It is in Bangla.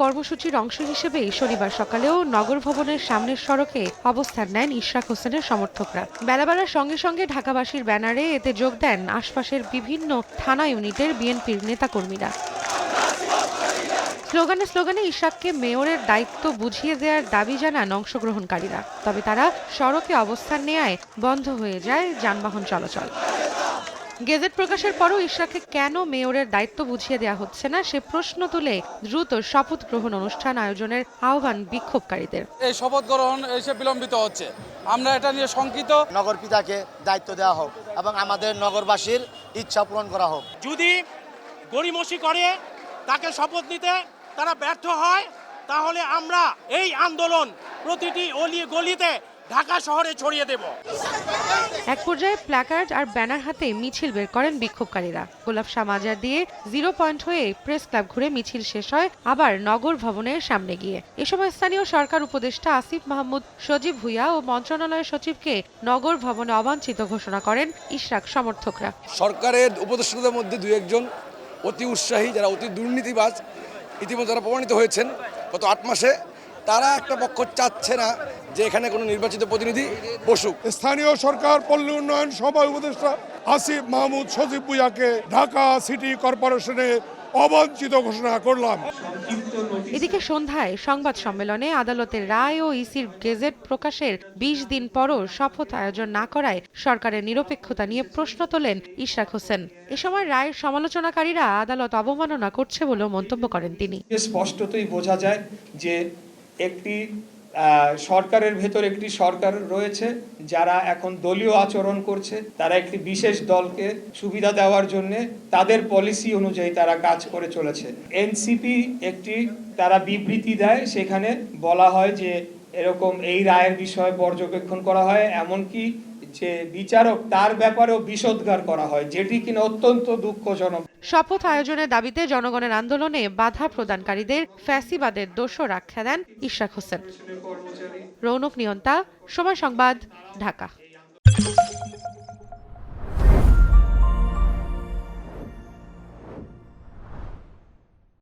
কর্মসূচির অংশ হিসেবেই শনিবার সকালেও নগর ভবনের সামনের সড়কে অবস্থান নেন ইশরাক হোসেনের সমর্থকরা। বেলা বাড়ার সঙ্গে সঙ্গে ঢাকাবাসীর ব্যানারে এতে যোগ দেন আশপাশের বিভিন্ন থানা ইউনিটের বিএনপির নেতাকর্মীরা। স্লোগানে ইশরাককে মেয়রের দায়িত্ব বুঝিয়ে দেওয়ার দাবি জানান অংশগ্রহণকারীরা। তবে তারা সড়কে অবস্থান নেয়ায় বন্ধ হয়ে যায় যানবাহন চলাচল। গেজেট প্রকাশের পরও ইশরাককে কেন মেয়রের দায়িত্ব বুঝিয়ে দেওয়া হচ্ছে না সে প্রশ্ন তুলে দ্রুত শপথ গ্রহণ অনুষ্ঠান আয়োজনের আহ্বান বিক্ষোভকারীদের। এই শপথ গ্রহণ এসে বিলম্বিত হচ্ছে, আমরা এটা নিয়ে শঙ্কিত। নগর পিতাকে দায়িত্ব দেওয়া হোক এবং আমাদের নগরবাসীর ইচ্ছা পূরণ করা হোক। যদি গড়িমসি করে তাকে শপথ নিতে তারা ব্যর্থ হয়, তাহলে আমরা এই আন্দোলন প্রতিটি অলি গলিতে ঢাকা শহরে ছড়িয়ে দেব। এক পর্যায়ে প্ল্যাকার্ড আর ব্যানার হাতে মিছিল বের করেন বিক্ষোভকারীরা। গোলাপ শাহ মাজার দিয়ে 0 পয়েন্ট হয়ে প্রেস ক্লাব ঘুরে মিছিল শেষ হয় আবার নগর ভবনের সামনে গিয়ে। এ সময় স্থানীয় সরকার উপদেষ্টা আসিফ মাহমুদ, সজীব ভুঁইয়া ও মন্ত্রণালয়ের সচিবকে নগর ভবনে অবাঞ্ছিত ঘোষণা করেন ইশরাক সমর্থকরা। সরকারের উপদেষ্টাদের মধ্যে 2-1 জন অতি উৎসাহী, যারা অতি দুর্নীতিবাজ, ইতিমধ্যে যারা প্রমাণিত হয়েছেন গত 8 মাসে, তারা একটা পক্ষ চাচ্ছে না যে এখানে কোনো নির্বাচিত প্রতিনিধি বসুক। স্থানীয় সরকার পল্লী উন্নয়ন সভায় উপদেষ্টা আসিফ মাহমুদ, সজীব ভুঁইয়াকে ঢাকা সিটি কর্পোরেশনে অবাঞ্ছিত ঘোষণা করলাম। এদিকে সন্ধ্যায় সংবাদ সম্মেলনে আদালতের রায় ও ইসির গেজেট প্রকাশের 20 দিন পরও শপথ আয়োজন না করায় সরকারের নিরপেক্ষতা নিয়ে প্রশ্ন তোলেন ইশরাক হোসেন। এ সময় রায়ের সমালোচনাকারীরা আদালত অবমাননা করছে বলেও মন্তব্য করেন তিনি। স্পষ্টতই বোঝা যায় যে একটি সরকারের ভেতর একটি সরকার রয়েছে যারা এখন দলীয় আচরণ করছে, তারা একটি বিশেষ দলকে সুবিধা দেওয়ার জন্য তাদের পলিসি অনুযায়ী তারা কাজ করে চলেছে। এনসিপি একটি তারা বিবৃতি দেয়, সেখানে বলা হয় যে এরকম এই রায়ের বিষয়ে পর্যবেক্ষণ করা হয়, এমনকি যে বিচারক তার ব্যাপারেও বিষোদ্গার করা হয়, যেটি কিনা অত্যন্ত দুঃখজনক। শপথ আয়োজনের দাবিতে জনগণের আন্দোলনে বাধা প্রদানকারীদের ফ্যাসিবাদের দোষর আখ্যা দেন ইশরাক হোসেন। রৌনক নিয়ন্তা, সময় সংবাদ, ঢাকা।